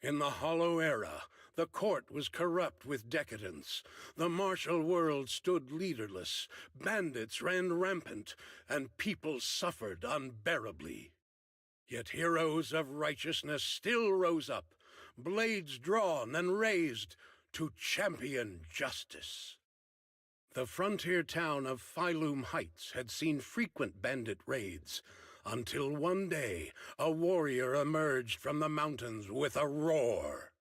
In the Hollow Era, the court was corrupt with decadence. The martial world stood leaderless, bandits ran rampant, and people suffered unbearably. Yet heroes of righteousness still rose up, blades drawn and raised to champion justice. The frontier town of Phylum Heights had seen frequent bandit raids, until one day a warrior emerged from the mountains with a roar.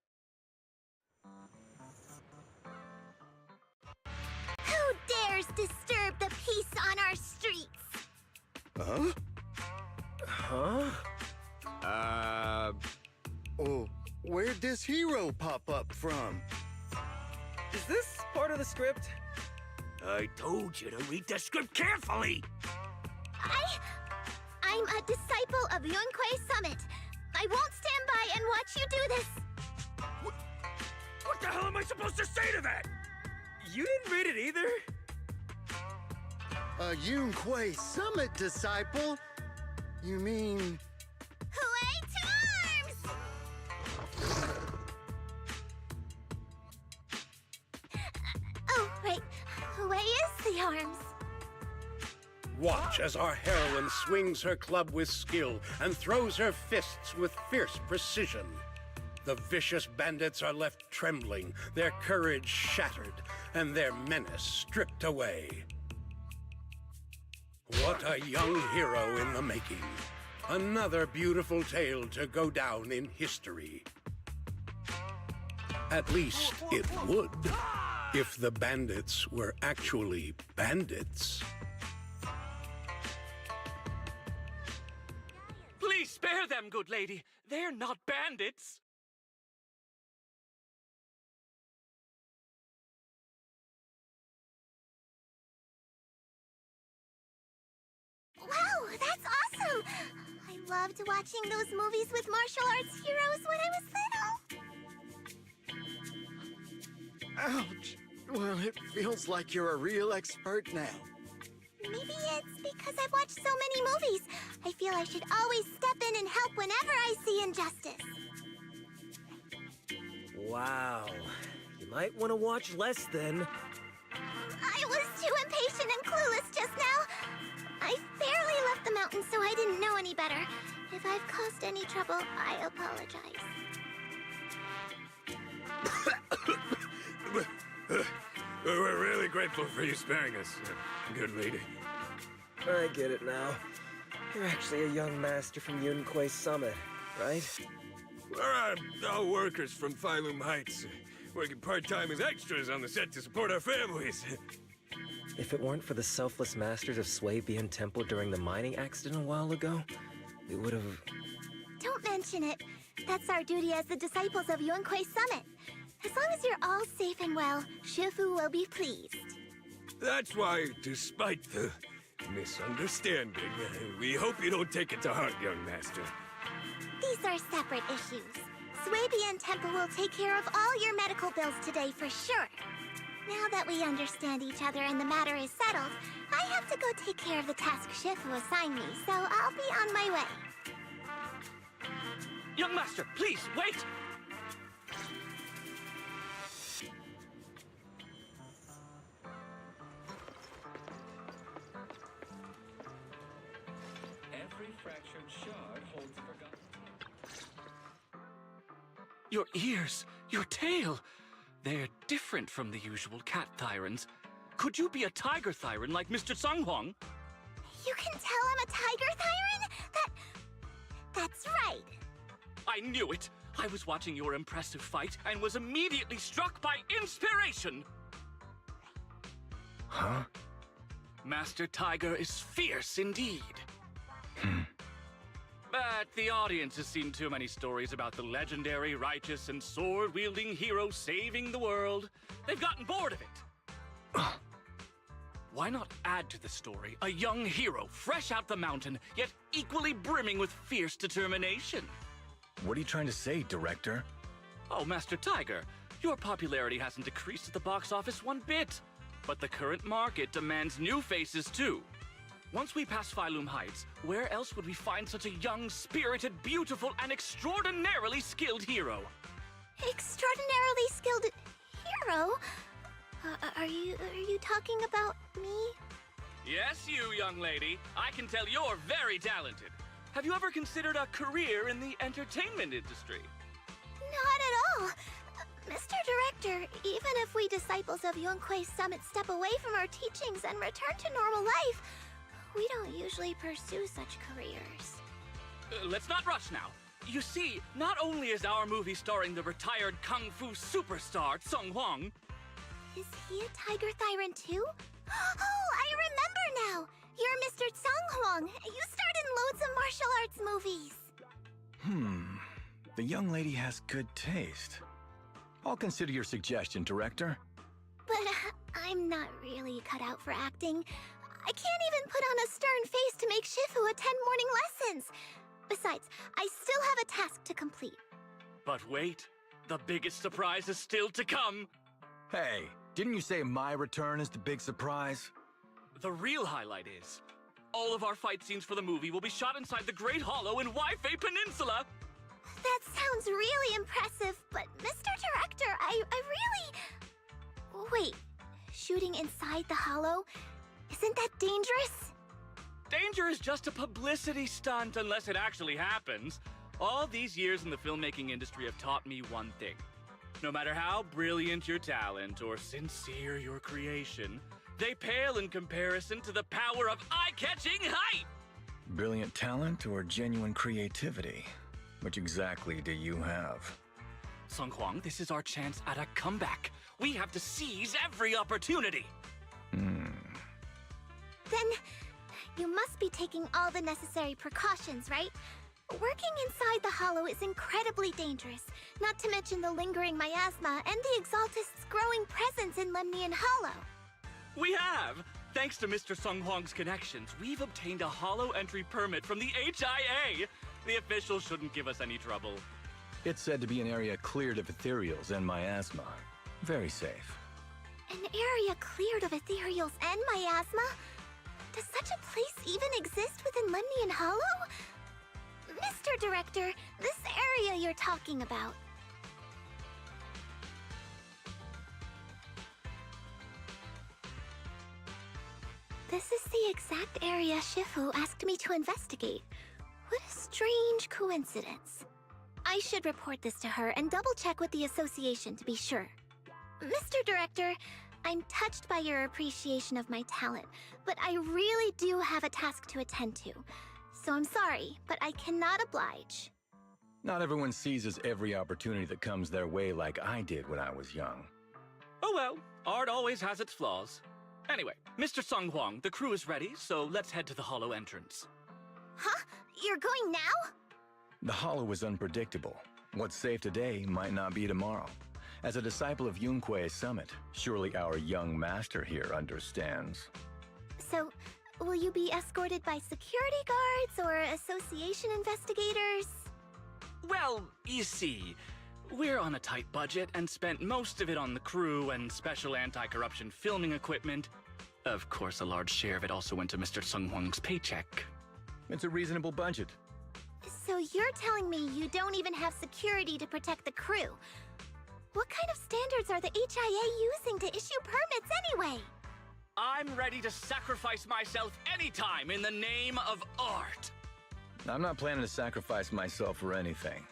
Who dares disturb the peace on our streets? Huh? Oh, where'd this hero pop up from? Is this part of the script? I told you to read the script carefully! I'm a disciple of Yunquei Summit. I won't stand by and watch you do this. What the hell am I supposed to say to that? You didn't read it either? A Yunquei Summit disciple? You mean... Hooray to arms! Oh, wait. Hooray is the arms. Watch as our heroine swings her club with skill and throws her fists with fierce precision. The vicious bandits are left trembling, their courage shattered, and their menace stripped away. What a young hero in the making. Another beautiful tale to go down in history. At least it would, if the bandits were actually bandits. Please spare them, good lady. They're not bandits. Wow, that's awesome! I loved watching those movies with martial arts heroes when I was little. Ouch! Well, it feels like you're a real expert now. Maybe it's because I've watched so many movies. I feel I should always step in and help whenever I see injustice. Wow. You might want to watch less then. I was too impatient and clueless just now. I barely left the mountain, so I didn't know any better. If I've caused any trouble, I apologize. We're really grateful for you sparing us, good lady. I get it now. You're actually a young master from Yunquei Summit, right? We're all workers from Phylum Heights, working part-time as extras on the set to support our families. If it weren't for the selfless masters of Swabian Temple during the mining accident a while ago, we would have... Don't mention it. That's our duty as the disciples of Yunquei Summit. As long as you're all safe and well, Shifu will be pleased. That's why, despite the misunderstanding, we hope you don't take it to heart, young master. These are separate issues. Swabian Temple will take care of all your medical bills today for sure. Now that we understand each other and the matter is settled, I have to go take care of the task Shifu assigned me, so I'll be on my way. Young master, please, wait! Every fractured shard holds a forgotten... Your ears, your tail, they're different from the usual cat thyrans. Could you be a tiger thyran like Mr. Sunghuang? You can tell I'm a tiger thyran? That's right. I knew it! I was watching your impressive fight and was immediately struck by inspiration! Huh? Master Tiger is fierce indeed. But the audience has seen too many stories about the legendary, righteous, and sword-wielding hero saving the world. They've gotten bored of it. Why not add to the story a young hero fresh out the mountain, yet equally brimming with fierce determination? What are you trying to say, director? Oh, Master Tiger, your popularity hasn't decreased at the box office one bit. But the current market demands new faces too. Once we pass Phylum Heights, where else would we find such a young, spirited, beautiful, and extraordinarily skilled hero? Extraordinarily skilled hero? Are you talking about me? Yes, you, young lady. I can tell you're very talented. Have you ever considered a career in the entertainment industry? Not at all. Mr. Director, even if we disciples of Yunque's Summit step away from our teachings and return to normal life, we don't usually pursue such careers. Let's not rush now. You see, not only is our movie starring the retired kung fu superstar Sung Hwang. Is he a Tiger Thyran too? Oh, I remember now! You're Mr. Sung Hwang. You starred in loads of martial arts movies. The young lady has good taste. I'll consider your suggestion, Director. But I'm not really cut out for acting. I can't even put on a stern face to make Shifu attend morning lessons. Besides, I still have a task to complete. But wait, the biggest surprise is still to come. Hey, didn't you say my return is the big surprise? The real highlight is, all of our fight scenes for the movie will be shot inside the Great Hollow in Waifei Peninsula. That sounds really impressive, but Mr. Director, I really... Wait, shooting inside the hollow? Isn't that dangerous? Danger is just a publicity stunt unless it actually happens. All these years in the filmmaking industry have taught me one thing. No matter how brilliant your talent or sincere your creation, they pale in comparison to the power of eye-catching height! Brilliant talent or genuine creativity? Which exactly do you have? Sung Hwang, this is our chance at a comeback. We have to seize every opportunity. Then, you must be taking all the necessary precautions, right? Working inside the hollow is incredibly dangerous, not to mention the lingering miasma and the Exaltist's growing presence in Lemnian Hollow. We have! Thanks to Mr. Sung Hwang's connections, we've obtained a hollow entry permit from the HIA. The officials shouldn't give us any trouble. It's said to be an area cleared of ethereals and miasma. Very safe. An area cleared of ethereals and miasma? Does such a place even exist within Lemnian Hollow? Mr. Director, this area you're talking about. This is the exact area Shifu asked me to investigate. What a strange coincidence. I should report this to her and double-check with the association to be sure. Mr. Director, I'm touched by your appreciation of my talent, but I really do have a task to attend to. So I'm sorry, but I cannot oblige. Not everyone seizes every opportunity that comes their way like I did when I was young. Oh well, art always has its flaws. Anyway, Mr. Sung Hwang, the crew is ready, so let's head to the hollow entrance. Huh? You're going now? The hollow is unpredictable. What's safe today might not be tomorrow. As a disciple of Yunque's Summit, surely our young master here understands. So, will you be escorted by security guards or association investigators? Well, you see, we're on a tight budget and spent most of it on the crew and special anti-corruption filming equipment. Of course, a large share of it also went to Mr. Sung Hwang's paycheck. It's a reasonable budget. So you're telling me you don't even have security to protect the crew? What kind of standards are the HIA using to issue permits anyway? I'm ready to sacrifice myself anytime in the name of art. I'm not planning to sacrifice myself for anything.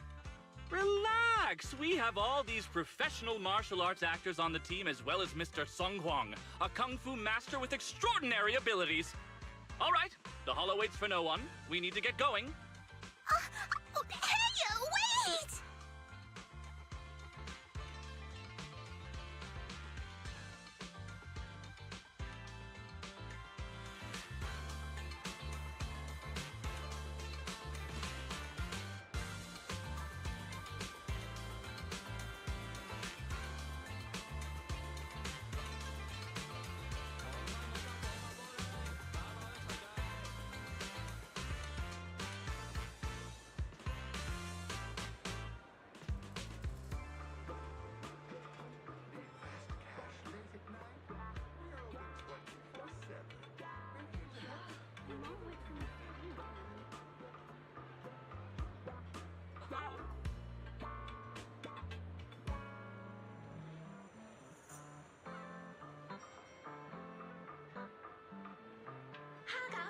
Relax! We have all these professional martial arts actors on the team as well as Mr. Sung Hwang, a kung fu master with extraordinary abilities. All right, the hollow waits for no one. We need to get going. Hey, wait!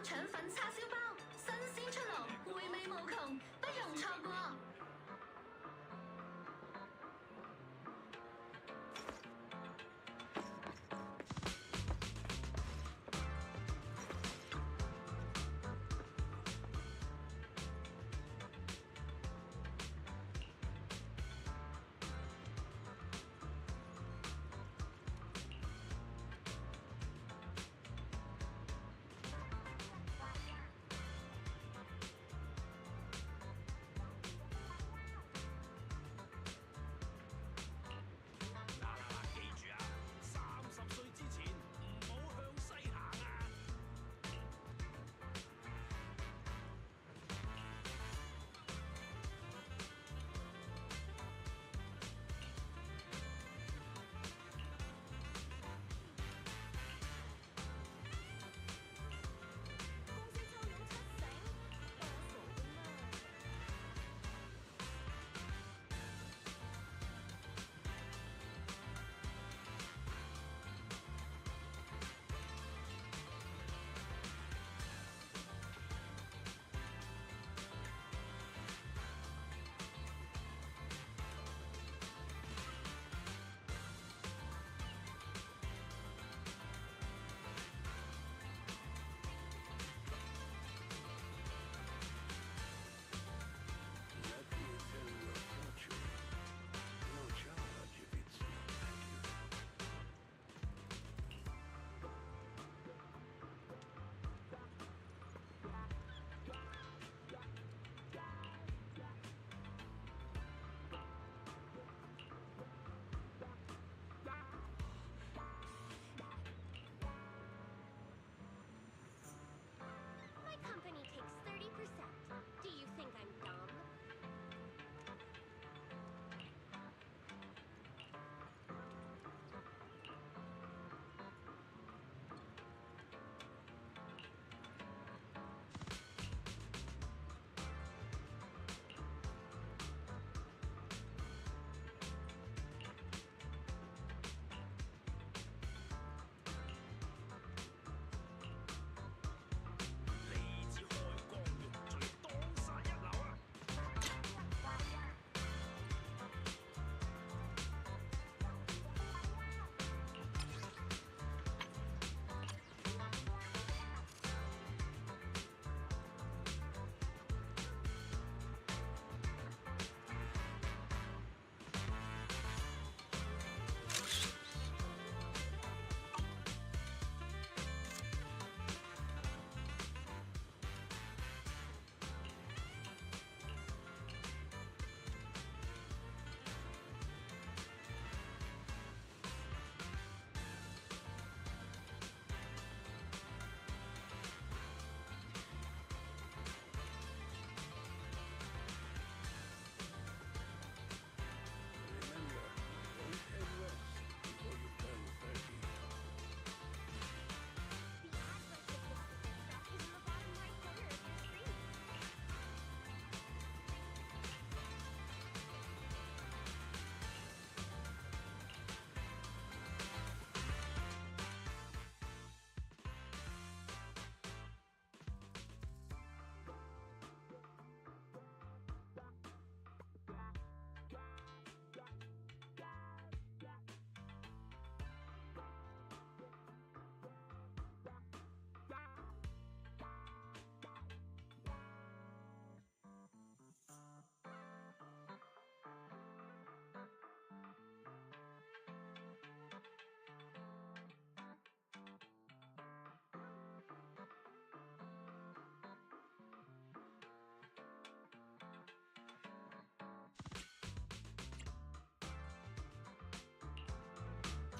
腸粉叉燒包，新鮮出爐，回味無窮，不容錯過。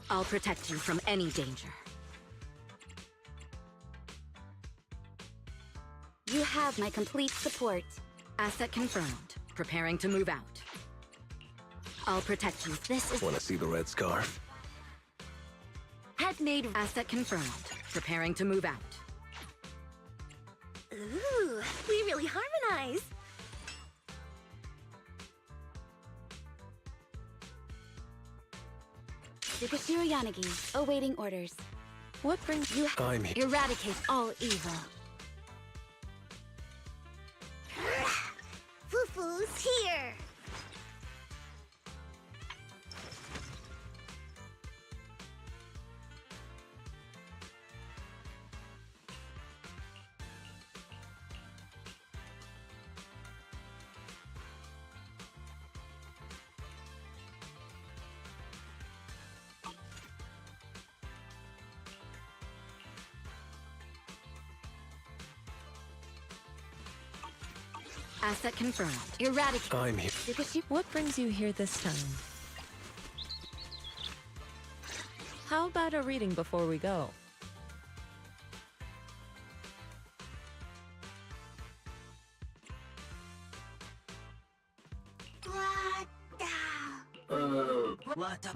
I'll protect you from any danger. You have my complete support. Asset confirmed. Preparing to move out. I'll protect you. This is... Want to see the red scarf? Head made. Asset confirmed. Preparing to move out. Ooh, we really harmonize. Sukashiro Yanagi, awaiting orders. What brings you? I'm here. Eradicate all evil. here! Asset confirmed. Eradicate. I'm here. What brings you here this time? How about a reading before we go? What the?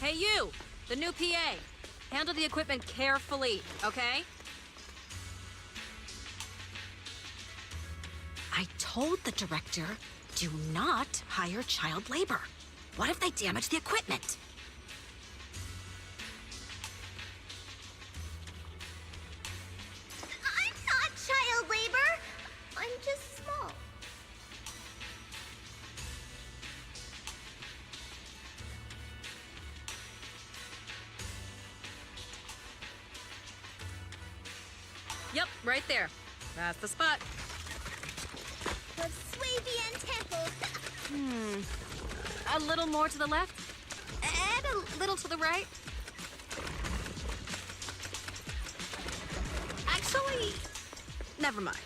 Hey, you! The new PA. Handle the equipment carefully, okay? I told the director, do not hire child labor. What if they damage the equipment? I'm not child labor. I'm just small. Yep, right there. That's the spot. The Swabian Temple. A little more to the left, and a little to the right. Actually, never mind.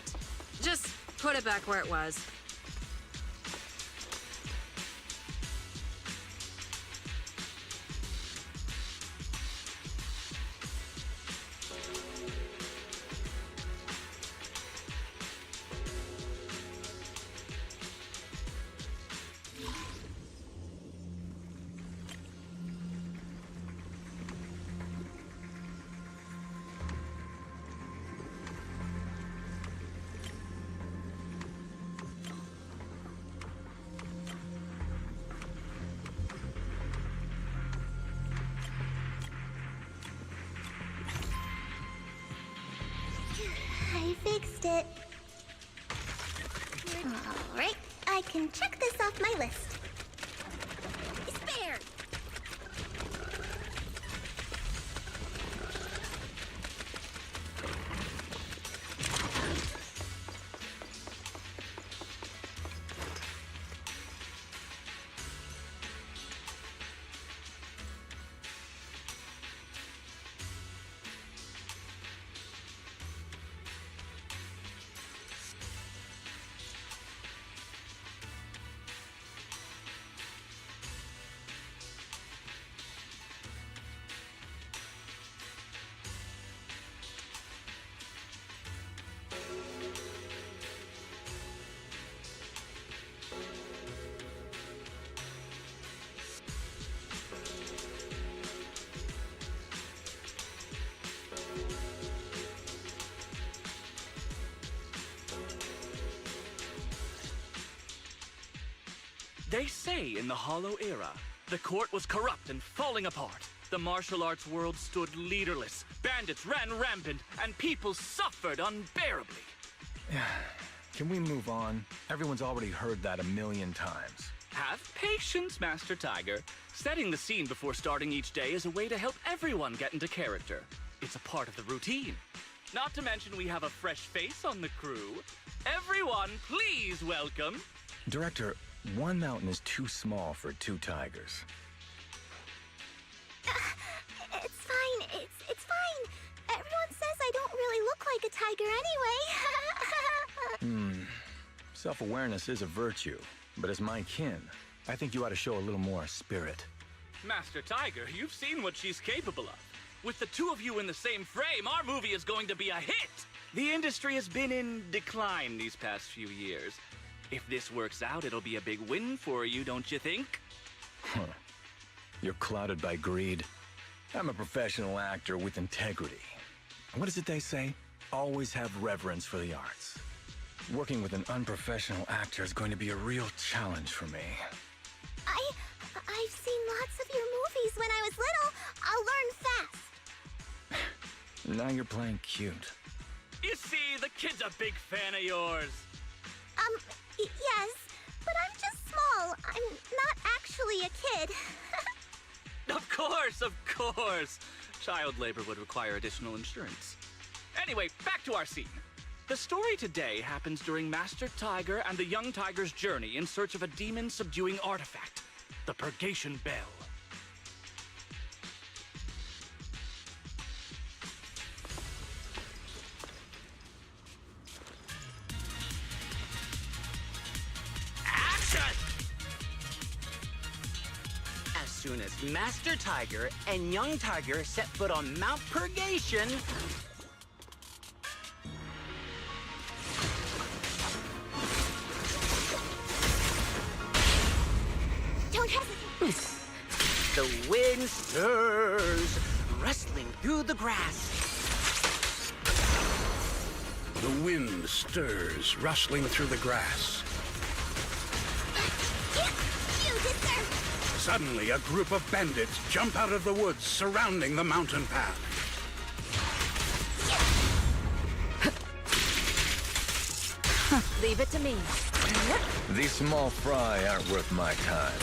Just put it back where it was. I fixed it. All right, I can check this off my list. Spared. They say in the Hollow Era, the court was corrupt and falling apart. The martial arts world stood leaderless. Bandits ran rampant, and people suffered unbearably. Can we move on? Everyone's already heard that a million times. Have patience, Master Tiger. Setting the scene before starting each day is a way to help everyone get into character. It's a part of the routine. Not to mention we have a fresh face on the crew. Everyone, please welcome... Director, one mountain is too small for two tigers. It's fine. It's fine. Everyone says I don't really look like a tiger anyway. Self-awareness is a virtue, but as my kin, I think you ought to show a little more spirit. Master Tiger, you've seen what she's capable of. With the two of you in the same frame, our movie is going to be a hit! The industry has been in decline these past few years. If this works out, it'll be a big win for you, don't you think? Huh. You're clouded by greed. I'm a professional actor with integrity. What is it they say? Always have reverence for the arts. Working with an unprofessional actor is going to be a real challenge for me. I've seen lots of your movies when I was little. I'll learn fast. Now you're playing cute. You see, the kid's a big fan of yours. Yes, but I'm just small. I'm not actually a kid. Of course. Child labor would require additional insurance. Anyway, back to our scene. The story today happens during Master Tiger and the young tiger's journey in search of a demon-subduing artifact, the Purgation Bell. As soon as Master Tiger and Young Tiger set foot on Mount Purgation... Don't hesitate. The wind stirs, rustling through the grass. The wind stirs, rustling through the grass. You deserve... Suddenly, a group of bandits jump out of the woods surrounding the mountain path. Leave it to me. These small fry aren't worth my time.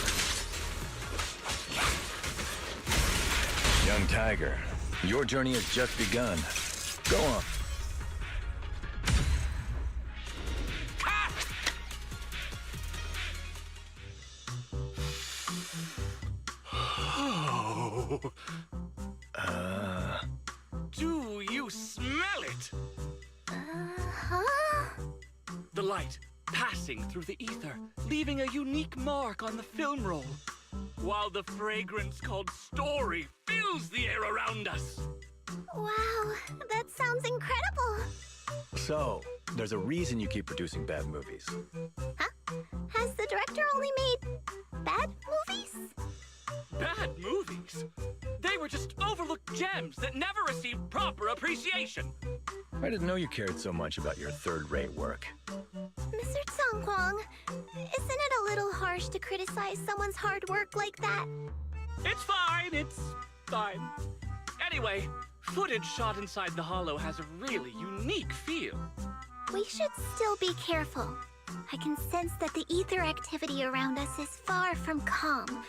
Young Tiger, your journey has just begun. Go on. Do you smell it? Huh? The light passing through the ether, leaving a unique mark on the film roll, while the fragrance called story fills the air around us. Wow, that sounds incredible. So, there's a reason you keep producing bad movies. Huh? Has the director only made bad movies? Bad movies? They were just overlooked gems that never received proper appreciation. I didn't know you cared so much about your third-rate work. Mr. Tsangkwang, isn't it a little harsh to criticize someone's hard work like that? It's fine. Anyway, footage shot inside the hollow has a really unique feel. We should still be careful. I can sense that the ether activity around us is far from calm.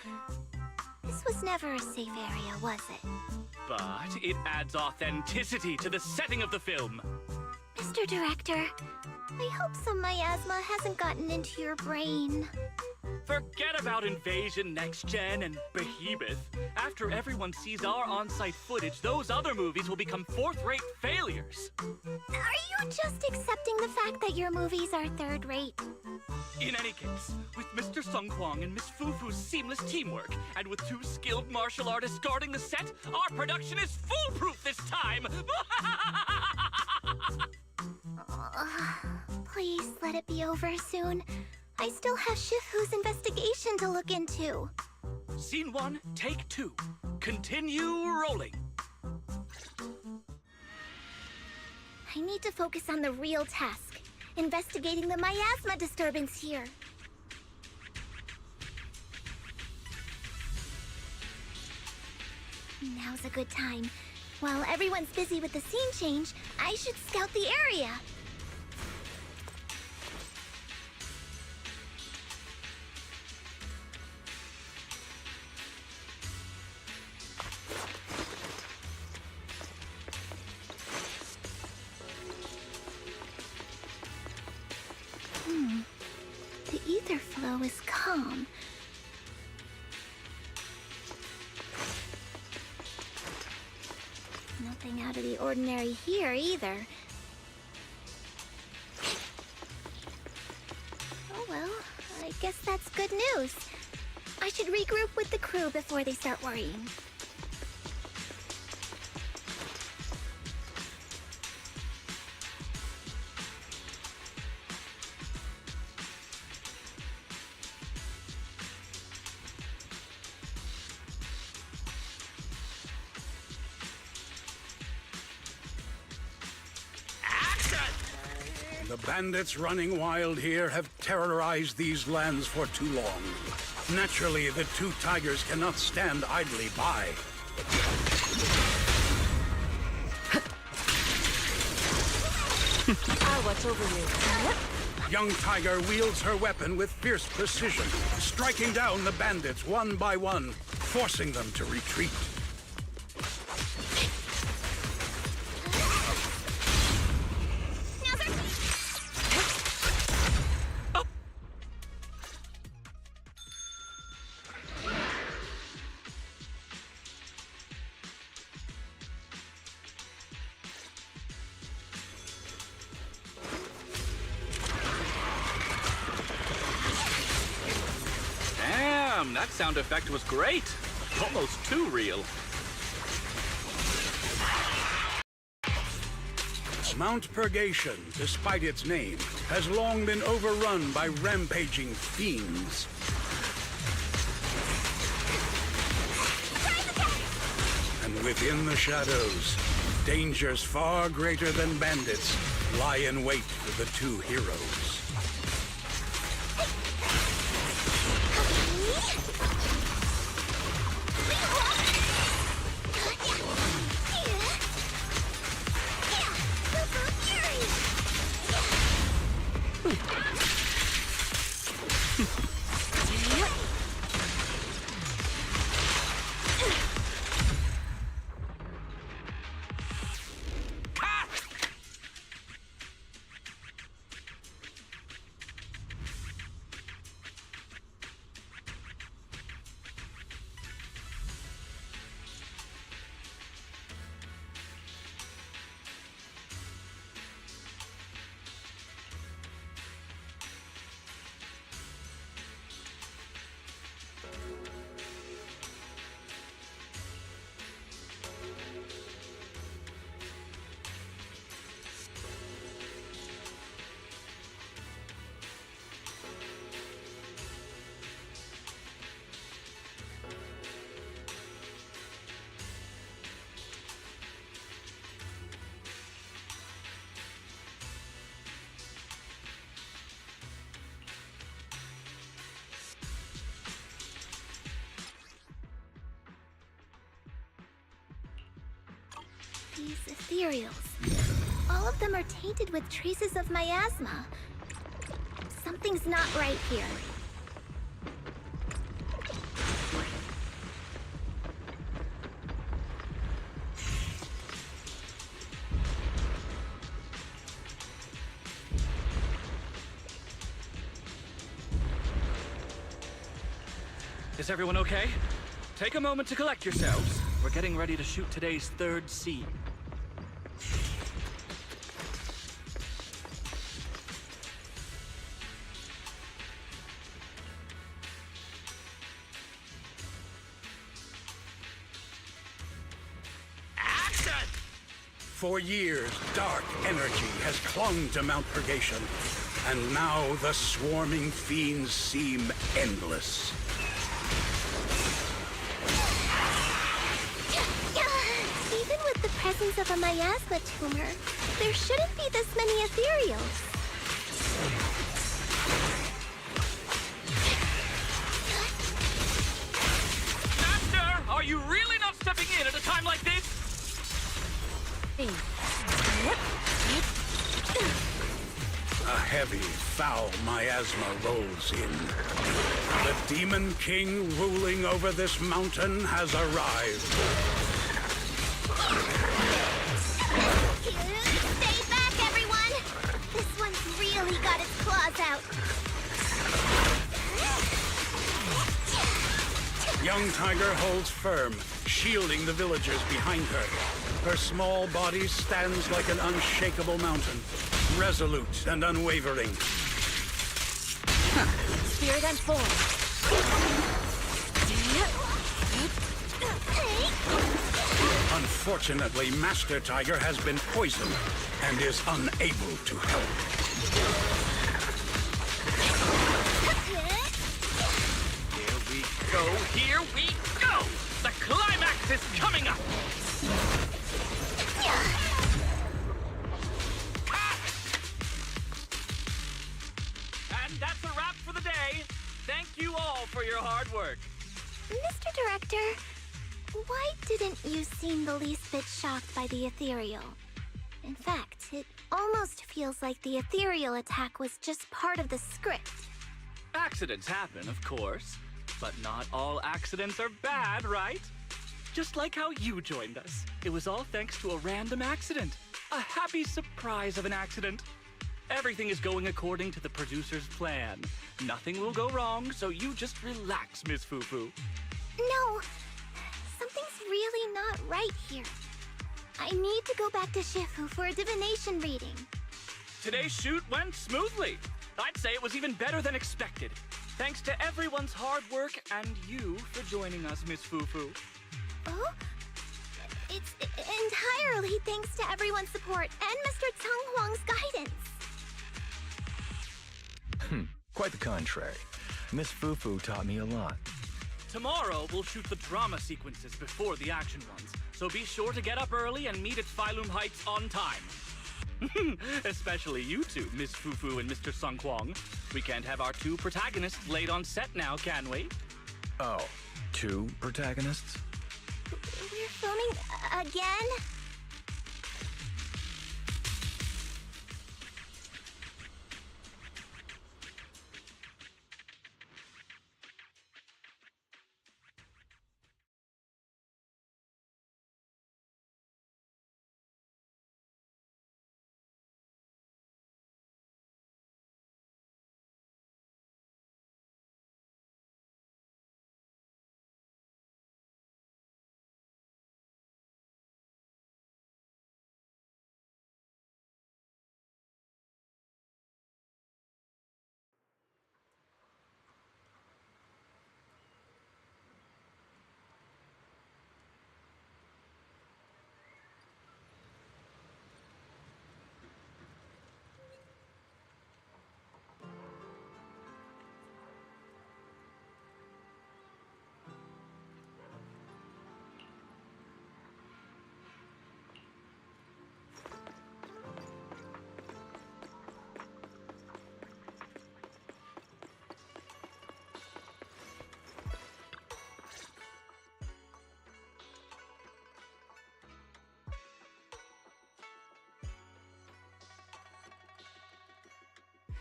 This was never a safe area, was it? But it adds authenticity to the setting of the film. Mr. Director, I hope some miasma hasn't gotten into your brain. Forget about Invasion Next Gen and Behemoth. After everyone sees our on-site footage, those other movies will become fourth-rate failures. Are you just accepting the fact that your movies are third-rate? In any case, with Mr. Sung Kwang and Miss Fufu's seamless teamwork, and with 2 skilled martial artists guarding the set, our production is foolproof this time! Please let it be over soon. I still have Shifu's investigation to look into. Scene 1, take 2. Continue rolling. I need to focus on the real task, investigating the miasma disturbance here. Now's a good time. While everyone's busy with the scene change, I should scout the area. The ether flow is calm. Nothing out of the ordinary here either. Oh well, I guess that's good news. I should regroup with the crew before they start worrying. The bandits running wild here have terrorized these lands for too long. Naturally, the 2 tigers cannot stand idly by. I'll watch over you. Young Tiger wields her weapon with fierce precision, striking down the bandits one by one, forcing them to retreat. Damn, that sound effect was great. Almost too real. Mount Purgation, despite its name, has long been overrun by rampaging fiends. Within the shadows, dangers far greater than bandits lie in wait for the two heroes. These ethereals. All of them are tainted with traces of miasma. Something's not right here. Is everyone okay? Take a moment to collect yourselves. We're getting ready to shoot today's third scene. Action! For years, dark energy has clung to Mount Purgation, and now the swarming fiends seem endless. Even with the presence of a miasma tumor, there shouldn't be this many ethereals. Master, are you really not stepping in at a time like this? A heavy, foul miasma rolls in. The Demon King ruling over this mountain has arrived. Stay back, everyone! This one's really got its claws out. Young Tiger holds firm, shielding the villagers behind her. Her small body stands like an unshakable mountain, resolute and unwavering. Spirit and form. Unfortunately, Master Tiger has been poisoned and is unable to help. Here we go! The climax is coming up! And that's a wrap for the day. Thank you all for your hard work. Mr. Director, why didn't you seem the least bit shocked by the ethereal? In fact, it almost feels like the ethereal attack was just part of the script. Accidents happen, of course. But not all accidents are bad, right? Just like how you joined us. It was all thanks to a random accident. A happy surprise of an accident. Everything is going according to the producer's plan. Nothing will go wrong, so you just relax, Miss Fufu. No, something's really not right here. I need to go back to Shifu for a divination reading. Today's shoot went smoothly. I'd say it was even better than expected. Thanks to everyone's hard work and you for joining us, Miss Fufu. Oh? It's entirely thanks to everyone's support and Mr. Tseng Huang's guidance. Quite the contrary. Miss Fufu taught me a lot. Tomorrow, we'll shoot the drama sequences before the action ones, so be sure to get up early and meet at Phylum Heights on time. Especially you two, Miss Fufu and Mr. Sung Kwong. We can't have our two protagonists late on set now, can we? Oh, two protagonists? We're filming again?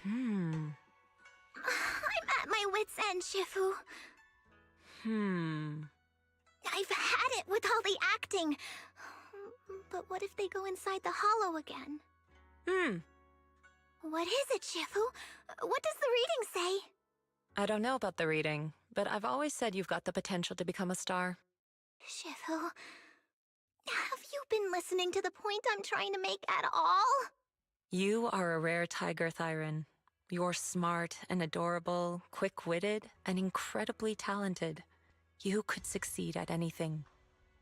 I'm at my wit's end, Shifu. I've had it with all the acting. But what if they go inside the hollow again? What is it, Shifu? What does the reading say? I don't know about the reading, but I've always said you've got the potential to become a star. Shifu, have you been listening to the point I'm trying to make at all? You are a rare tiger, Thyron. You're smart and adorable, quick-witted, and incredibly talented. You could succeed at anything.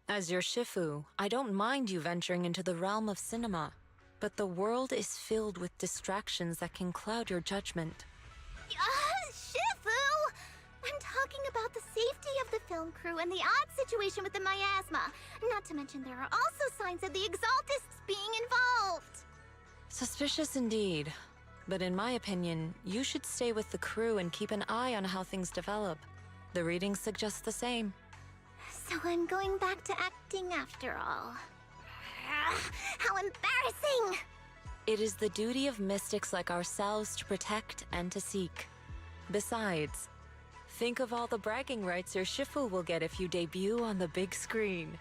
As your Shifu, I don't mind you venturing into the realm of cinema, but the world is filled with distractions that can cloud your judgment. Shifu! I'm talking about the safety of the film crew and the odd situation with the miasma. Not to mention there are also signs of the Exaltists being involved. Suspicious indeed. But in my opinion, you should stay with the crew and keep an eye on how things develop. The reading suggests the same. So I'm going back to acting after all. How embarrassing! It is the duty of mystics like ourselves to protect and to seek. Besides, think of all the bragging rights your Shifu will get if you debut on the big screen.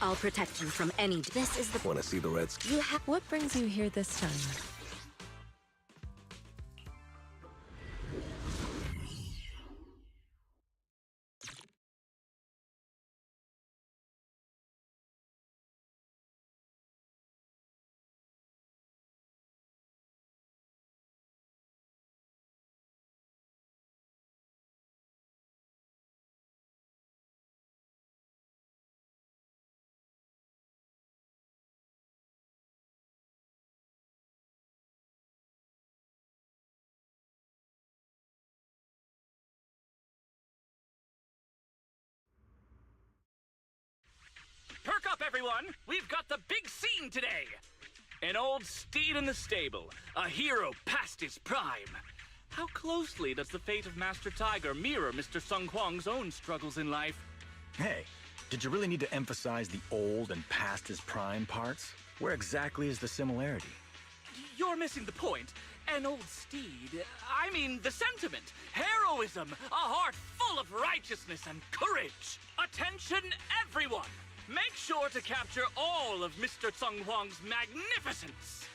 I'll protect you from any... This is the... Want to see the Reds? You have... What brings you here this time? Perk up, everyone! We've got the big scene today! An old steed in the stable, a hero past his prime. How closely does the fate of Master Tiger mirror Mr. Sung Hwang's own struggles in life? Hey, did you really need to emphasize the old and past his prime parts? Where exactly is the similarity? You're missing the point. An old steed, I mean the sentiment, heroism, a heart full of righteousness and courage. Attention, everyone! Make sure to capture all of Mr. Sung Hwang's magnificence!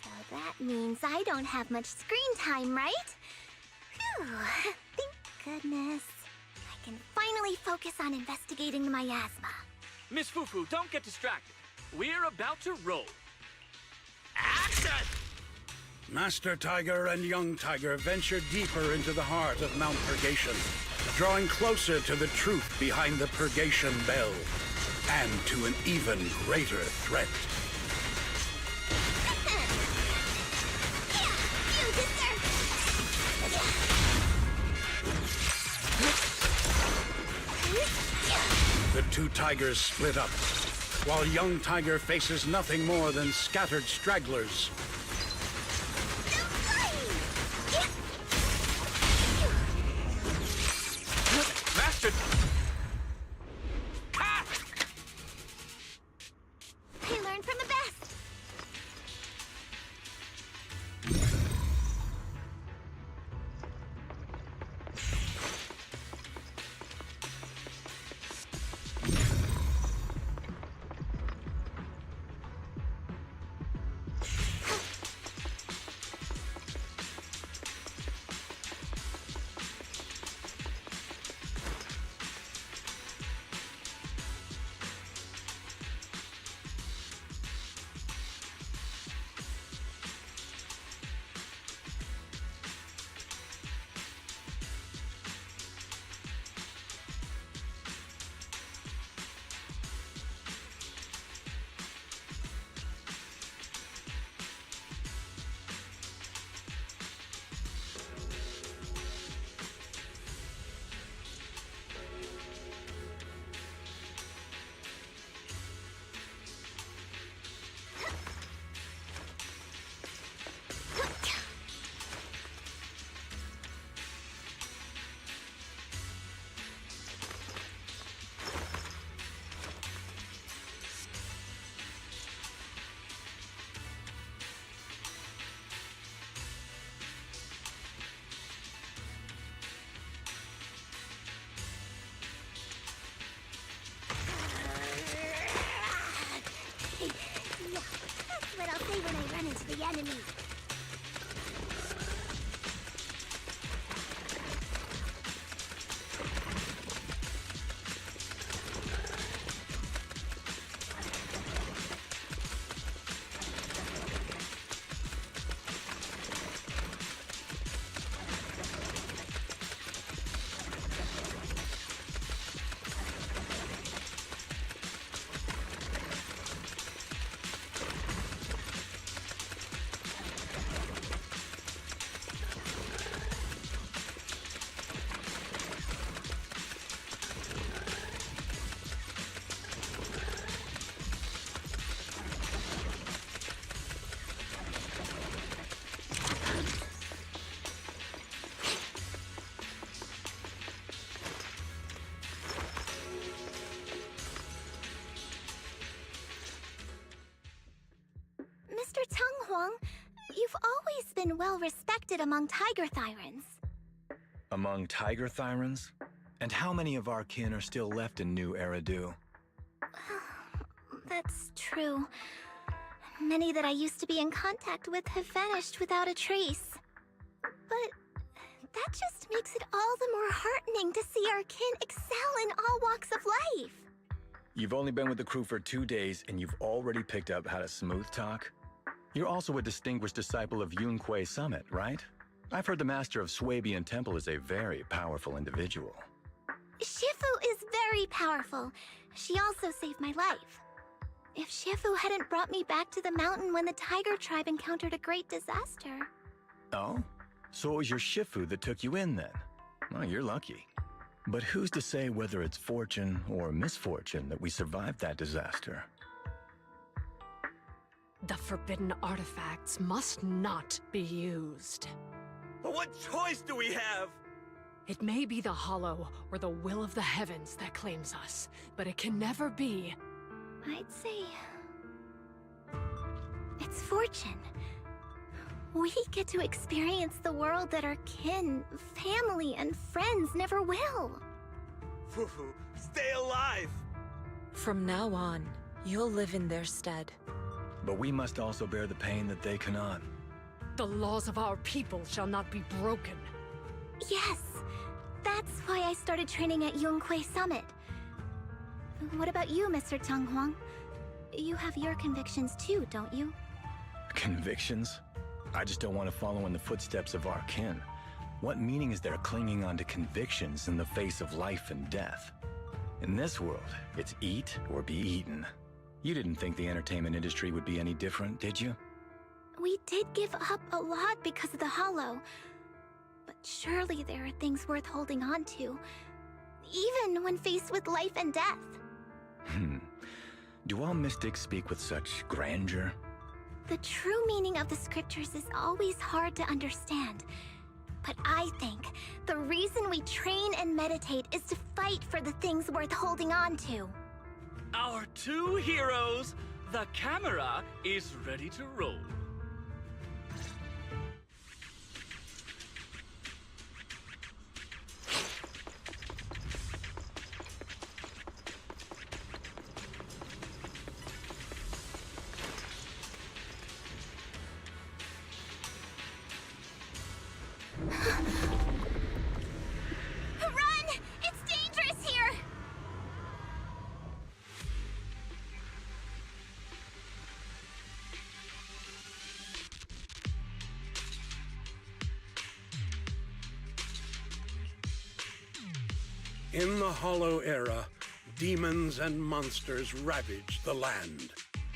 So that means I don't have much screen time, right? Phew, thank goodness. I can finally focus on investigating the miasma. Miss Fufu, don't get distracted. We're about to roll. Action! Master Tiger and Young Tiger venture deeper into the heart of Mount Purgation, drawing closer to the truth behind the Purgation Bell, and to an even greater threat. The two tigers split up, while Young Tiger faces nothing more than scattered stragglers. Master... I learned from the best. That's what I'll say when I run into the enemy. Mr. Tung Hwang, you've always been well respected among Tiger Thyrans. Among Tiger Thyrans? And how many of our kin are still left in New Eridu? true. Many that I used to be in contact with have vanished without a trace. But that just makes it all the more heartening to see our kin excel in all walks of life. You've only been with the crew for 2 days, and you've already picked up how to smooth talk? You're also a distinguished disciple of Yunquei Summit, right? I've heard the master of Swabian Temple is a very powerful individual. Shifu is very powerful. She also saved my life. If Shifu hadn't brought me back to the mountain when the tiger tribe encountered a great disaster... Oh? So it was your Shifu that took you in then? Well, you're lucky. But who's to say whether it's fortune or misfortune that we survived that disaster? The forbidden artifacts must not be used. But what choice do we have? It may be the Hollow or the will of the heavens that claims us, but it can never be. I'd say... it's fortune. We get to experience the world that our kin, family, and friends never will. Fufu, stay alive! From now on, you'll live in their stead. But we must also bear the pain that they cannot. The laws of our people shall not be broken. Yes, that's why I started training at Yunquei Summit. What about you, Mr. Teng Huang? You have your convictions too, don't you? Convictions? I just don't want to follow in the footsteps of our kin. What meaning is there clinging on to convictions in the face of life and death? In this world, it's eat or be eaten. You didn't think the entertainment industry would be any different, did you? We did give up a lot because of the Hollow. But surely there are things worth holding on to, even when faced with life and death. Do all mystics speak with such grandeur? The true meaning of the scriptures is always hard to understand. But I think the reason we train and meditate is to fight for the things worth holding on to. Our two heroes, the camera is ready to roll. Run! It's dangerous here! In the Hollow Era, demons and monsters ravaged the land.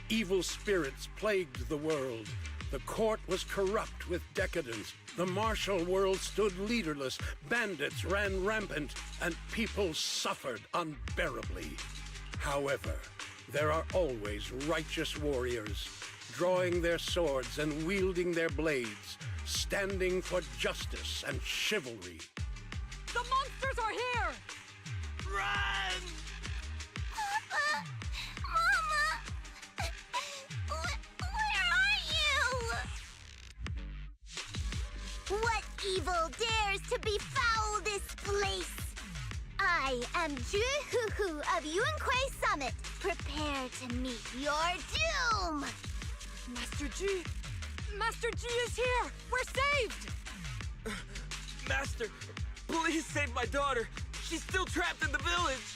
Evil spirits plagued the world. The court was corrupt with decadence. The martial world stood leaderless. Bandits ran rampant, and people suffered unbearably. However, there are always righteous warriors, drawing their swords and wielding their blades, standing for justice and chivalry. The monsters are here! Run! Papa! Mama! Where are you? What evil dares to befoul this place? I am Ju-Hu-Hu of Yunquei Summit. Prepare to meet your doom! Master G! Master G is here! We're saved! Master, please save my daughter. She's still trapped in the village.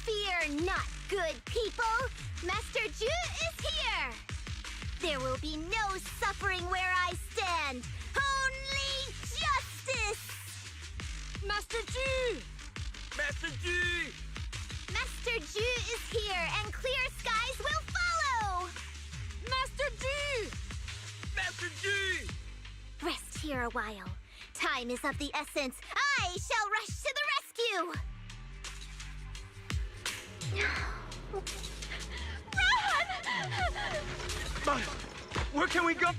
Fear not, good people. Master Ju is here. There will be no suffering where I stand. Only justice. Master G! Master G! Master Ju is here, and clear skies will follow. Master G! Master G! Rest here a while. Time is of the essence. I shall rush to the rescue. Run! Where can we go?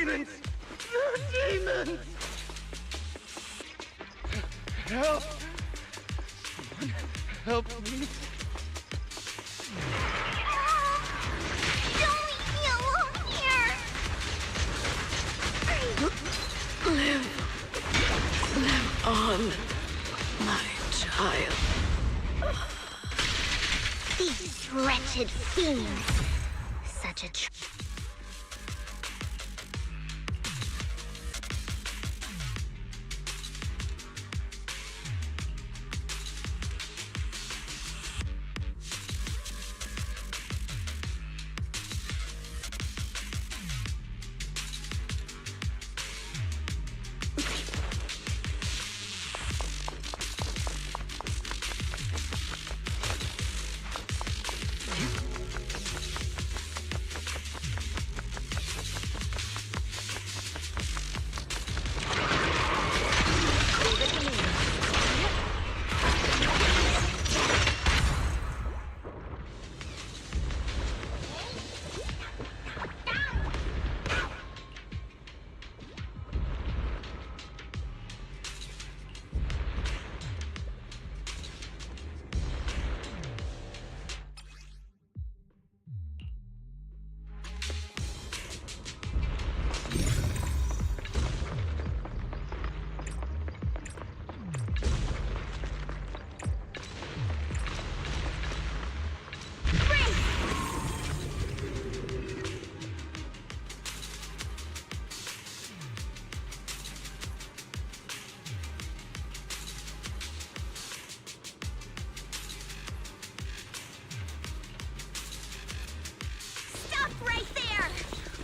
demons! The demons! Help! Someone help me! Don't leave me alone here! Live on, my child. These wretched fiends. Such a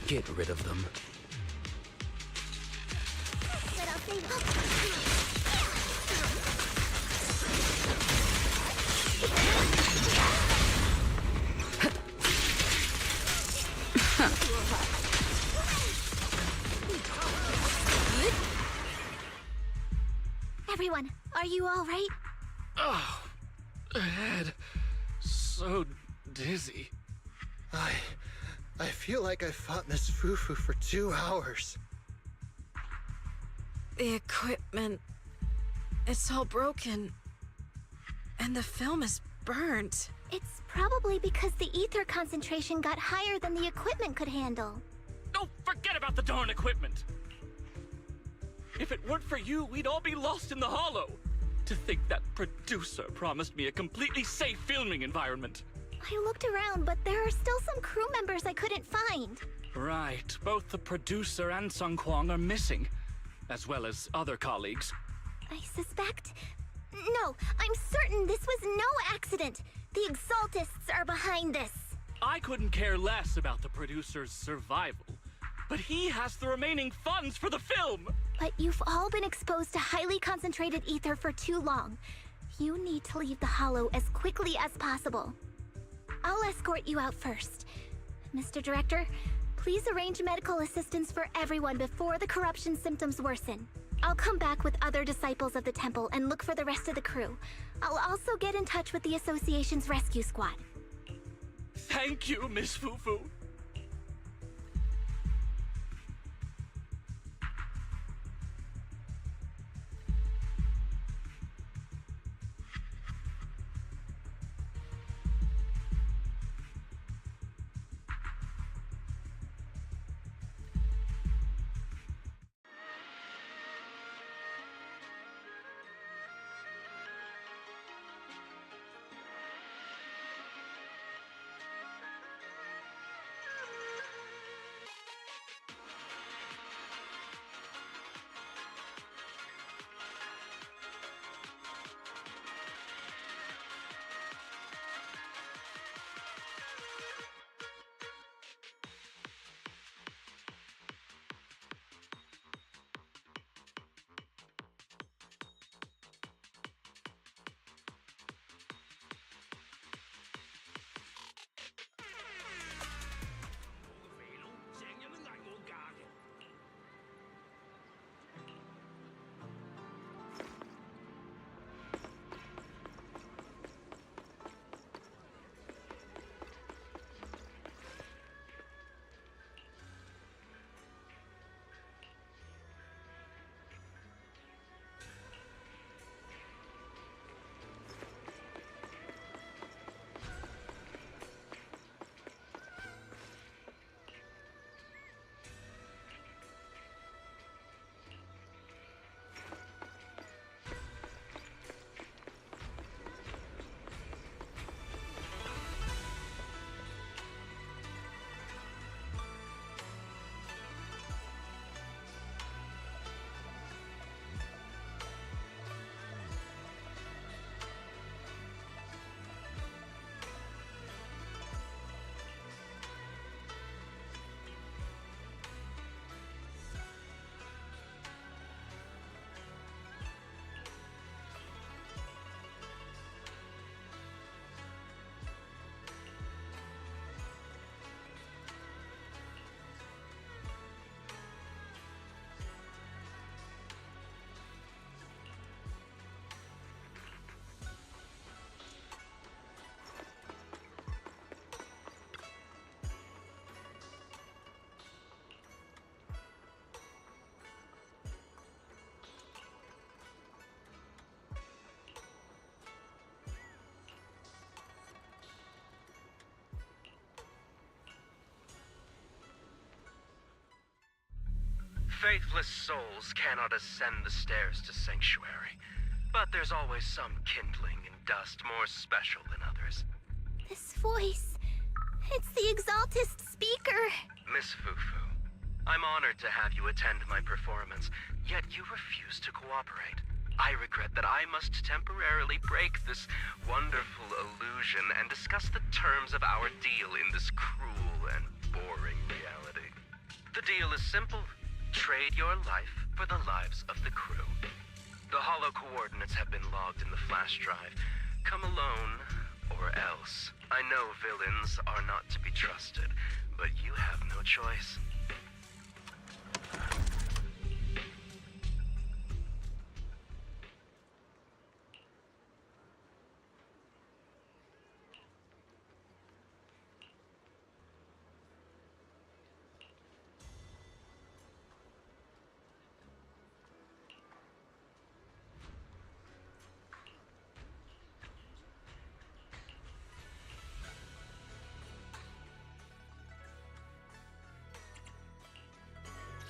Get rid of them. But I'll save them. Everyone, are you all right? Oh, head. So dizzy. I feel like I fought this foo-foo for 2 hours. The equipment... it's all broken. And the film is burnt. It's probably because the ether concentration got higher than the equipment could handle. Oh, forget about the darn equipment! If it weren't for you, we'd all be lost in the hollow. To think that producer promised me a completely safe filming environment. I looked around, but there are still some crew members I couldn't find. Right, both the producer and Sung Kwang are missing, as well as other colleagues. I suspect... No, I'm certain this was no accident. The Exaltists are behind this. I couldn't care less about the producer's survival, but he has the remaining funds for the film! But you've all been exposed to highly concentrated ether for too long. You need to leave the hollow as quickly as possible. I'll escort you out first. Mr. Director, please arrange medical assistance for everyone before the corruption symptoms worsen. I'll come back with other disciples of the temple and look for the rest of the crew. I'll also get in touch with the Association's rescue squad. Thank you, Miss Fufu. Faithless souls cannot ascend the stairs to Sanctuary, but there's always some kindling in dust more special than others. This voice... it's the Exaltist speaker. Miss Fufu, I'm honored to have you attend my performance, yet you refuse to cooperate. I regret that I must temporarily break this wonderful illusion and discuss the terms of our deal in this cruel and boring reality. The deal is simple. Trade your life for the lives of the crew. The hollow coordinates have been logged in the flash drive. Come alone, or else. I know villains are not to be trusted, but you have no choice.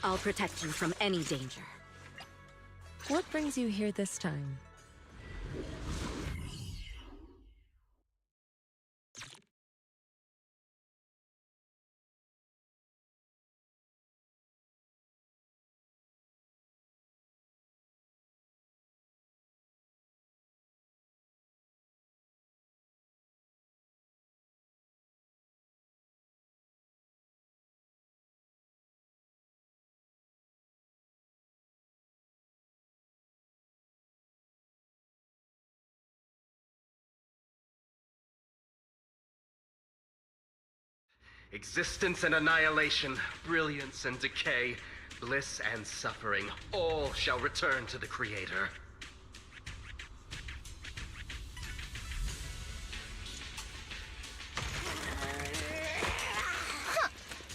I'll protect you from any danger. What brings you here this time? Existence and annihilation, brilliance and decay, bliss and suffering, all shall return to the Creator.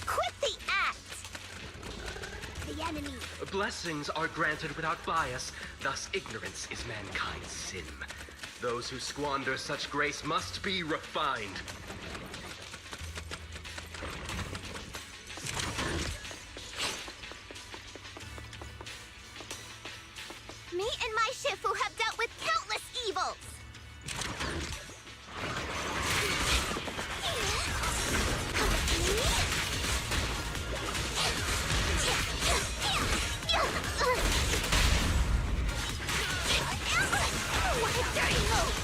Quit the act! The enemy. Blessings are granted without bias, thus ignorance is mankind's sin. Those who squander such grace must be refined. Me and my Shifu have dealt with countless evils. What a dirty move!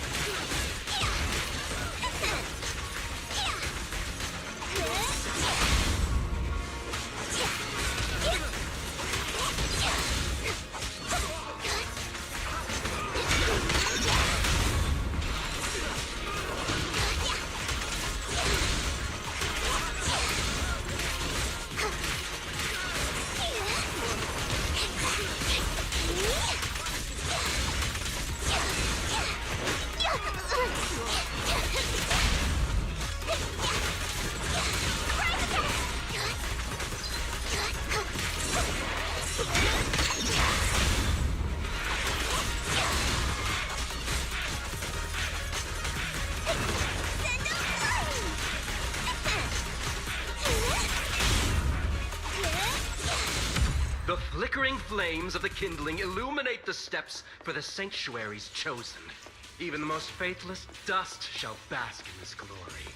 The flickering flames of the kindling illuminate the steps for the sanctuaries chosen. Even the most faithless dust shall bask in this glory.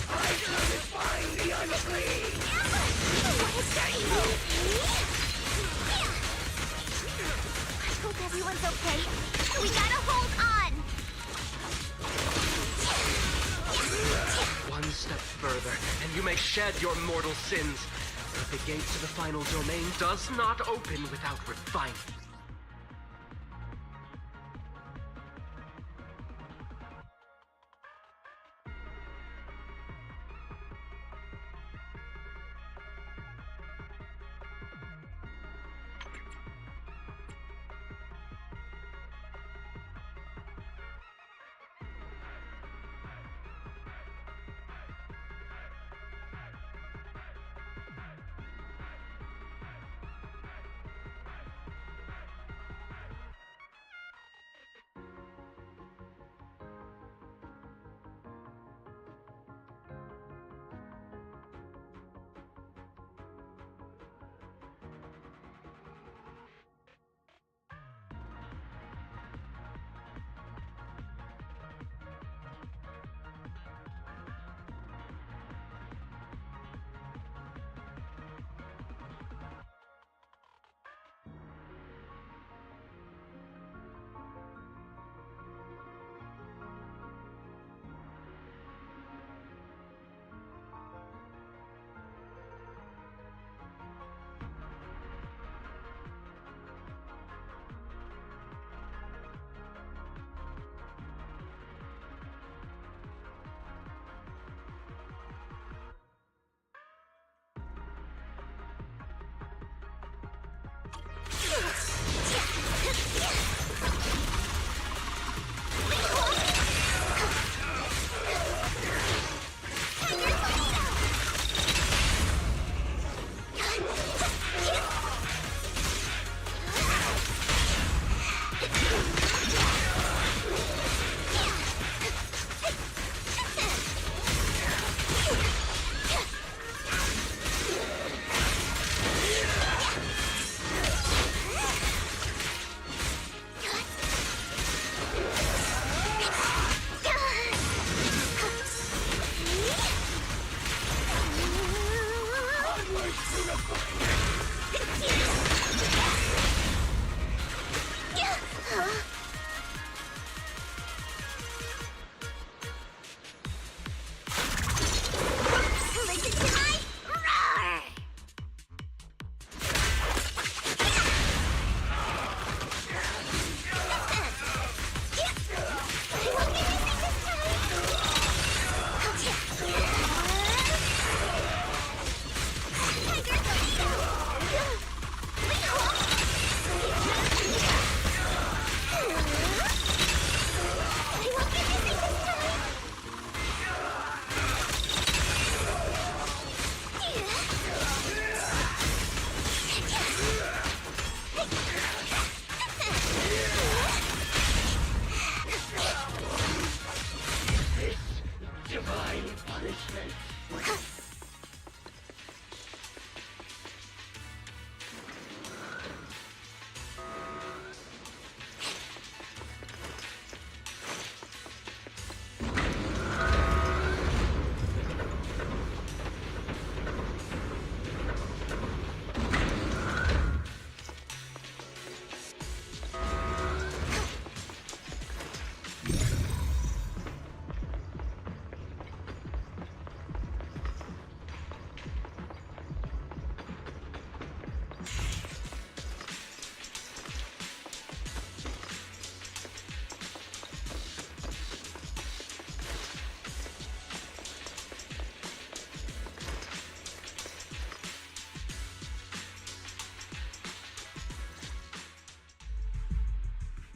I define the unclean! What a dirty move! I hope everyone's okay. We gotta hold on! One step further, and you may shed your mortal sins. But the gate to the final domain does not open without refinement.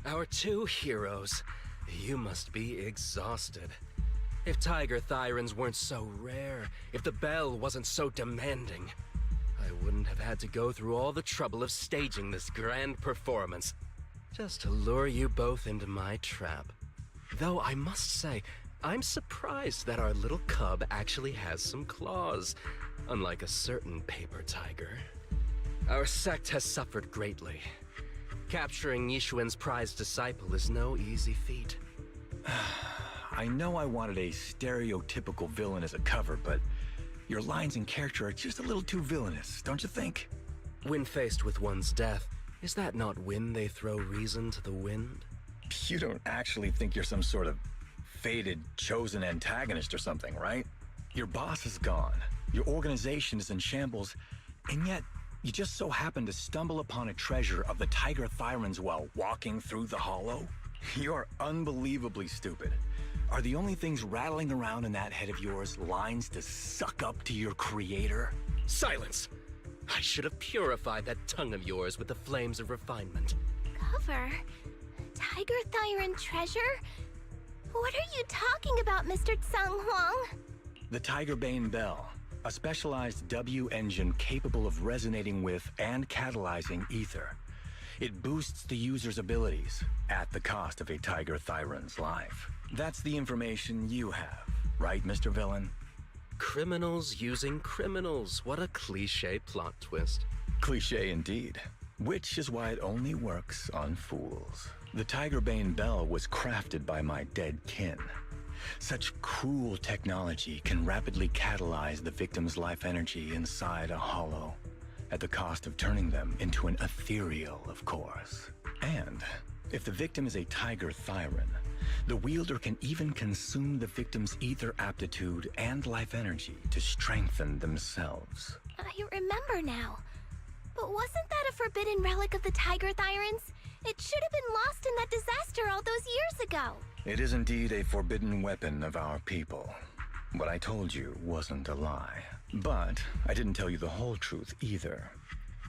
Our two heroes. You must be exhausted. If Tiger Thyrans weren't so rare, if the bell wasn't so demanding, I wouldn't have had to go through all the trouble of staging this grand performance, just to lure you both into my trap. Though I must say, I'm surprised that our little cub actually has some claws, unlike a certain paper tiger. Our sect has suffered greatly. Capturing Yishuan's prized disciple is no easy feat. I know I wanted a stereotypical villain as a cover, but your lines and character are just a little too villainous, don't you think? When faced with one's death, is that not when they throw reason to the wind? You don't actually think you're some sort of fated, chosen antagonist or something, right? Your boss is gone, your organization is in shambles, and yet you just so happen to stumble upon a treasure of the Tiger Thyrans while walking through the hollow? You're unbelievably stupid. Are the only things rattling around in that head of yours lines to suck up to your creator? Silence! I should have purified that tongue of yours with the flames of refinement. Cover? Tiger Thyran treasure? What are you talking about, Mr. Tsang Huang? The Tiger Bane Bell, a specialized W engine capable of resonating with and catalyzing ether. It boosts the user's abilities at the cost of a Tiger Thyran's life. That's the information you have, right, Mr. Villain? Criminals using criminals. What a cliché plot twist. Cliché indeed. Which is why it only works on fools. The Tiger Bane Bell was crafted by my dead kin. Such cruel technology can rapidly catalyze the victim's life energy inside a hollow, at the cost of turning them into an ethereal, of course. And if the victim is a Tiger Thyran, the wielder can even consume the victim's ether aptitude and life energy to strengthen themselves. I remember now. But wasn't that a forbidden relic of the Tiger Thyrans? It should have been lost in that disaster all those years ago. It is indeed a forbidden weapon of our people. What I told you wasn't a lie. But I didn't tell you the whole truth either.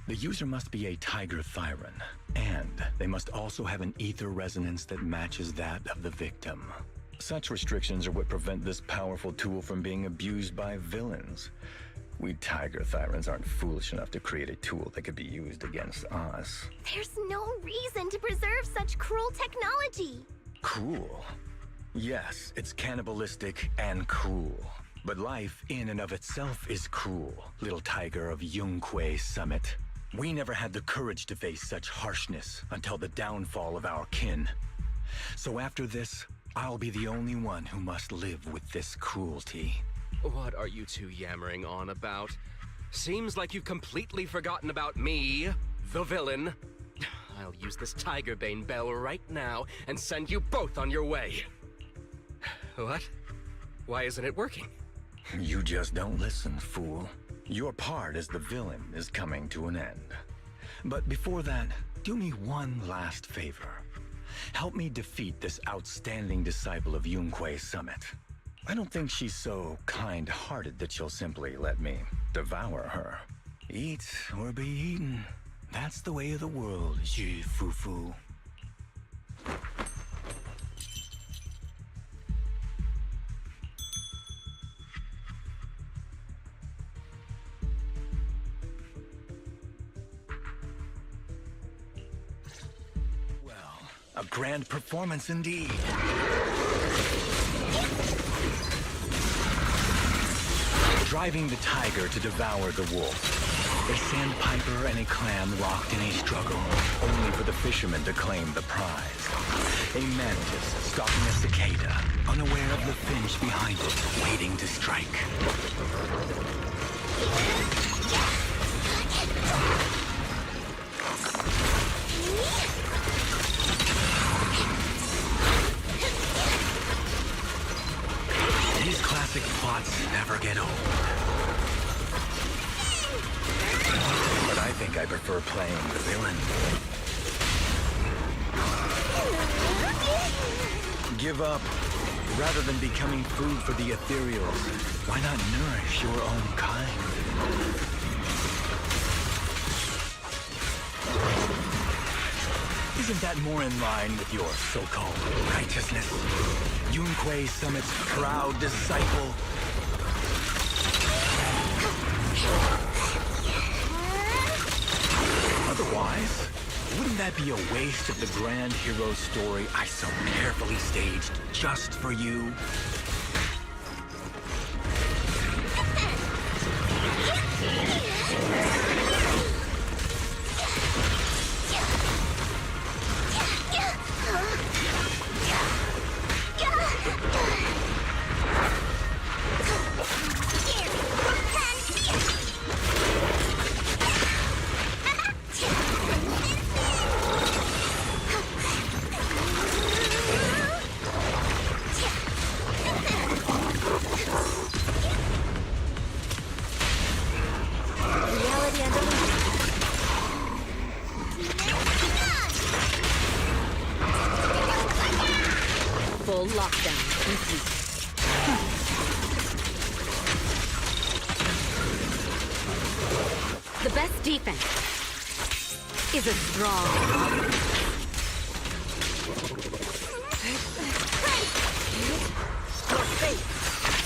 The user must be a Tiger Thyran, and they must also have an ether resonance that matches that of the victim. Such restrictions are what prevent this powerful tool from being abused by villains. We Tiger Thyrans aren't foolish enough to create a tool that could be used against us. There's no reason to preserve such cruel technology. Cruel? Yes, it's cannibalistic and cruel. But life in and of itself is cruel, little tiger of Yunque Summit. We never had the courage to face such harshness until the downfall of our kin. So after this, I'll be the only one who must live with this cruelty. What are you two yammering on about? Seems like you've completely forgotten about me, the villain. I'll use this Tiger Bane Bell right now and send you both on your way. What? Why isn't it working? You just don't listen, fool. Your part as the villain is coming to an end. But before that, do me one last favor. Help me defeat this outstanding disciple of Yunque Summit. I don't think she's so kind-hearted that she'll simply let me devour her. Eat or be eaten. That's the way of the world, Xu Fufu. A grand performance indeed. Driving the tiger to devour the wolf. A sandpiper and a clam locked in a struggle, only for the fisherman to claim the prize. A mantis stalking a cicada, unaware of the finch behind it, waiting to strike. These classic plots never get old. But I think I prefer playing the villain. Give up. Rather than becoming food for the ethereals, why not nourish your own kind? Isn't that more in line with your so-called righteousness? Yunquei Summit's proud disciple. Otherwise, wouldn't that be a waste of the grand hero story I so carefully staged just for you? Full lockdown complete. The best defense is a strong offense. Your fate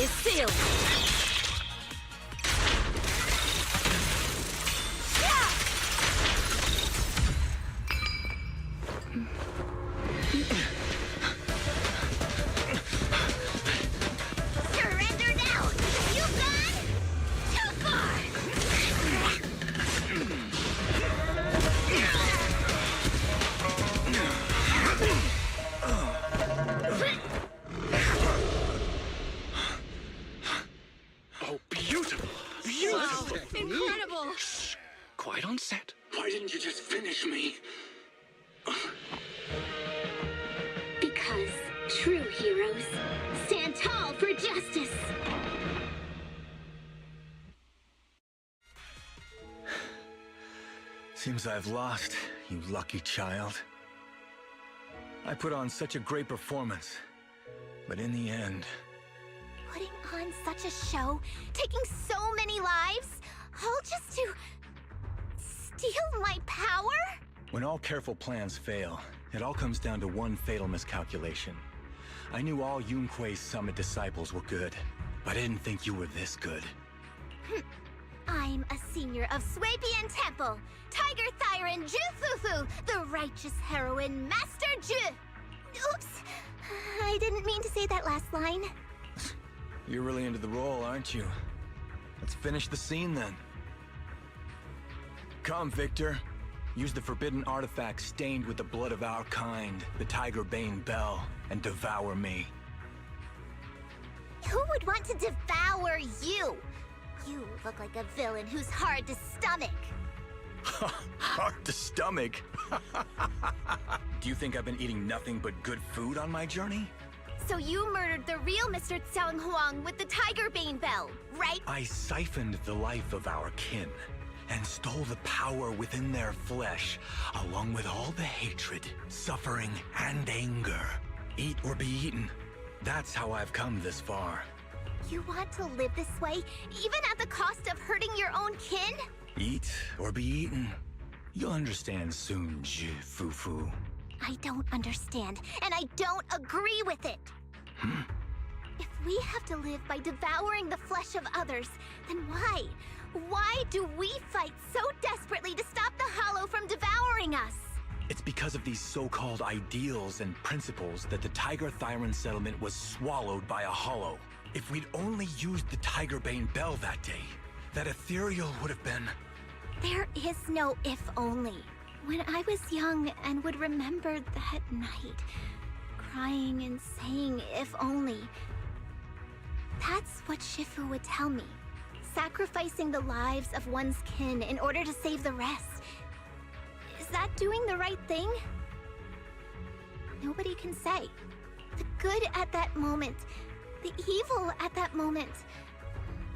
is sealed. Incredible! Quite on set. Why didn't you just finish me? Because true heroes stand tall for justice. Seems I've lost, you lucky child. I put on such a great performance, but in the end... Putting on such a show, taking so many lives, all just to... steal my power? When all careful plans fail, it all comes down to one fatal miscalculation. I knew all Yunquei Summit disciples were good, but I didn't think you were this good. I'm a senior of Swabian Temple, Tiger Thyron Jufufu, the righteous heroine Master Ju. Oops, I didn't mean to say that last line. You're really into the role, aren't you? Let's finish the scene then. Come, Victor. Use the forbidden artifact stained with the blood of our kind, the Tiger Bane Bell, and devour me. Who would want to devour you? You look like a villain who's hard to stomach. Hard to stomach? Do you think I've been eating nothing but good food on my journey? So you murdered the real Mr. Tsang Huang with the Tiger Bane Bell, right? I siphoned the life of our kin and stole the power within their flesh, along with all the hatred, suffering, and anger. Eat or be eaten. That's how I've come this far. You want to live this way, even at the cost of hurting your own kin? Eat or be eaten. You'll understand soon, Fufu. I don't understand, and I don't agree with it. If we have to live by devouring the flesh of others, then why? Why do we fight so desperately to stop the Hollow from devouring us? It's because of these so-called ideals and principles that the Tiger Thyron settlement was swallowed by a Hollow. If we'd only used the Tiger Bane Bell that day, that ethereal would have been... There is no if only. When I was young and would remember that night, crying and saying if only, that's what Shifu would tell me. Sacrificing the lives of one's kin in order to save the rest. Is that doing the right thing? Nobody can say. The good at that moment, the evil at that moment.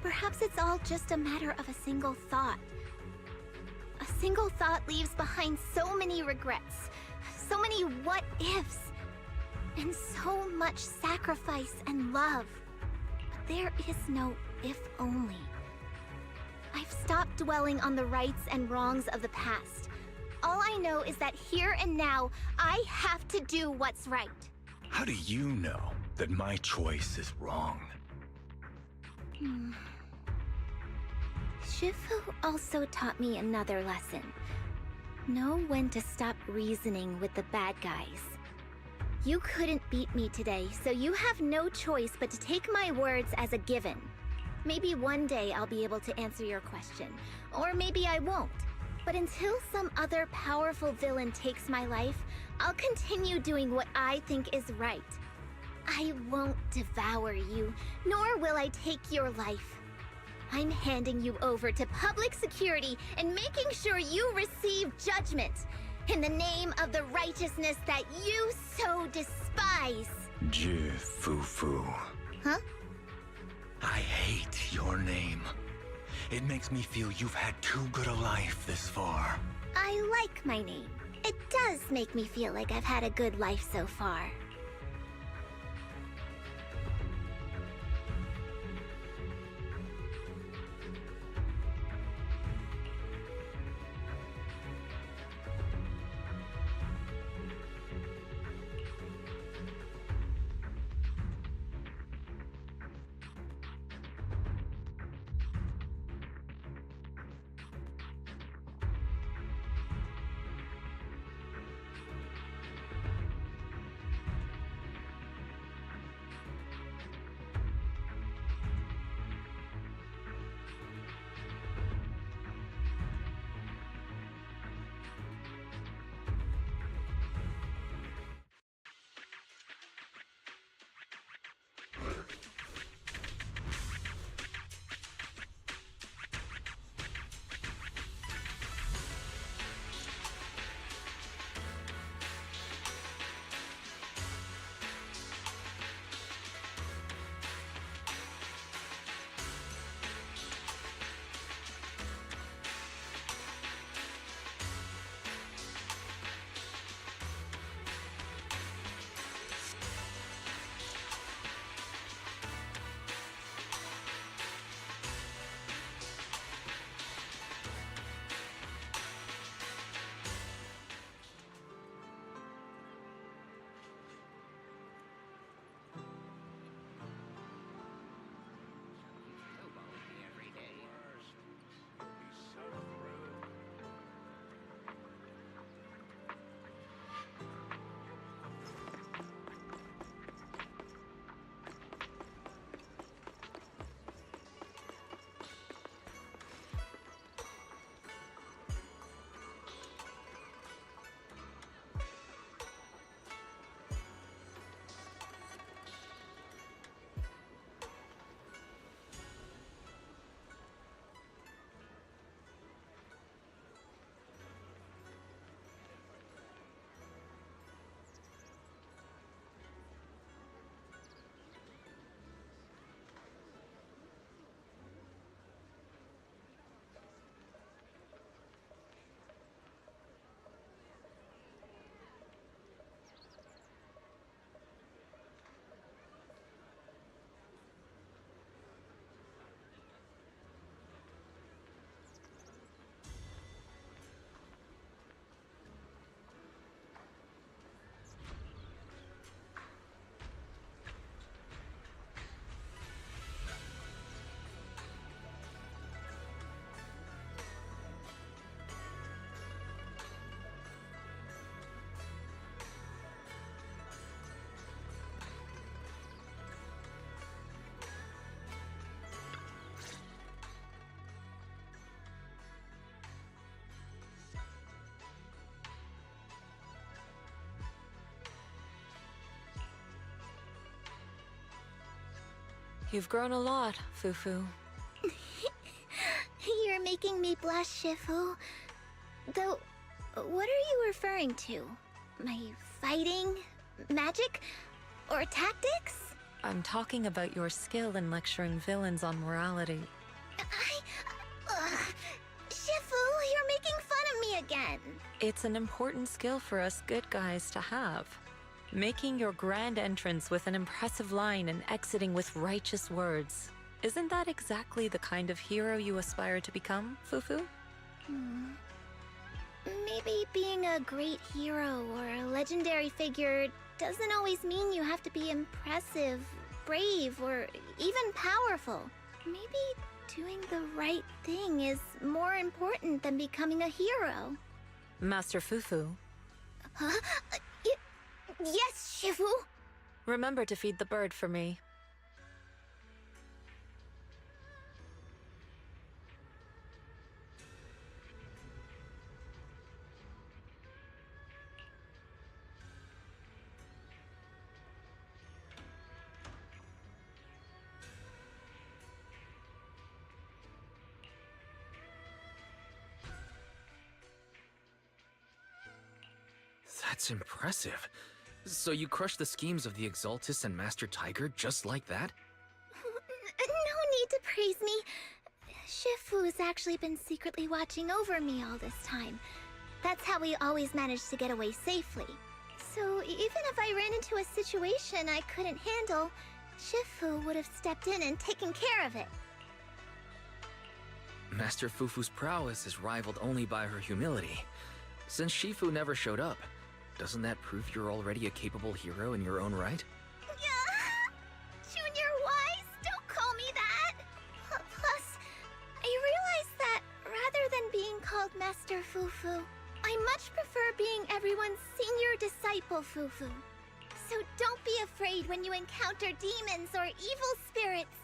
Perhaps it's all just a matter of a single thought. A single thought leaves behind so many regrets, so many what-ifs, and so much sacrifice and love. But there is no if only. I've stopped dwelling on the rights and wrongs of the past. All I know is that here and now, I have to do what's right. How do you know that my choice is wrong? Shifu also taught me another lesson. Know when to stop reasoning with the bad guys. You couldn't beat me today, so you have no choice but to take my words as a given. Maybe one day I'll be able to answer your question, or maybe I won't. But until some other powerful villain takes my life, I'll continue doing what I think is right. I won't devour you, nor will I take your life. I'm handing you over to public security and making sure you receive judgment in the name of the righteousness that you so despise. Fufu. Huh? I hate your name. It makes me feel you've had too good a life this far. I like my name. It does make me feel like I've had a good life so far. You've grown a lot, Fufu. You're making me blush, Shifu. Though, what are you referring to? My fighting? Magic? Or tactics? I'm talking about your skill in lecturing villains on morality. Shifu, you're making fun of me again. It's an important skill for us good guys to have. Making your grand entrance with an impressive line and exiting with righteous words. Isn't that exactly the kind of hero you aspire to become, Fufu? maybe being a great hero or a legendary figure doesn't always mean you have to be impressive, brave, or even powerful. Maybe doing the right thing is more important than becoming a hero. Master Fufu. Huh? Yes, Shifu! Remember to feed the bird for me. That's impressive. So you crushed the schemes of the Exaltus and Master Tiger just like that? No need to praise me. Shifu's actually been secretly watching over me all this time. That's how we always managed to get away safely. So even if I ran into a situation I couldn't handle, Shifu would have stepped in and taken care of it. Master Fufu's prowess is rivaled only by her humility. Since Shifu never showed up, doesn't that prove you're already a capable hero in your own right? Junior Wise, don't call me that! Plus, I realized that rather than being called Master Fufu, I much prefer being everyone's senior disciple Fufu. So don't be afraid when you encounter demons or evil spirits.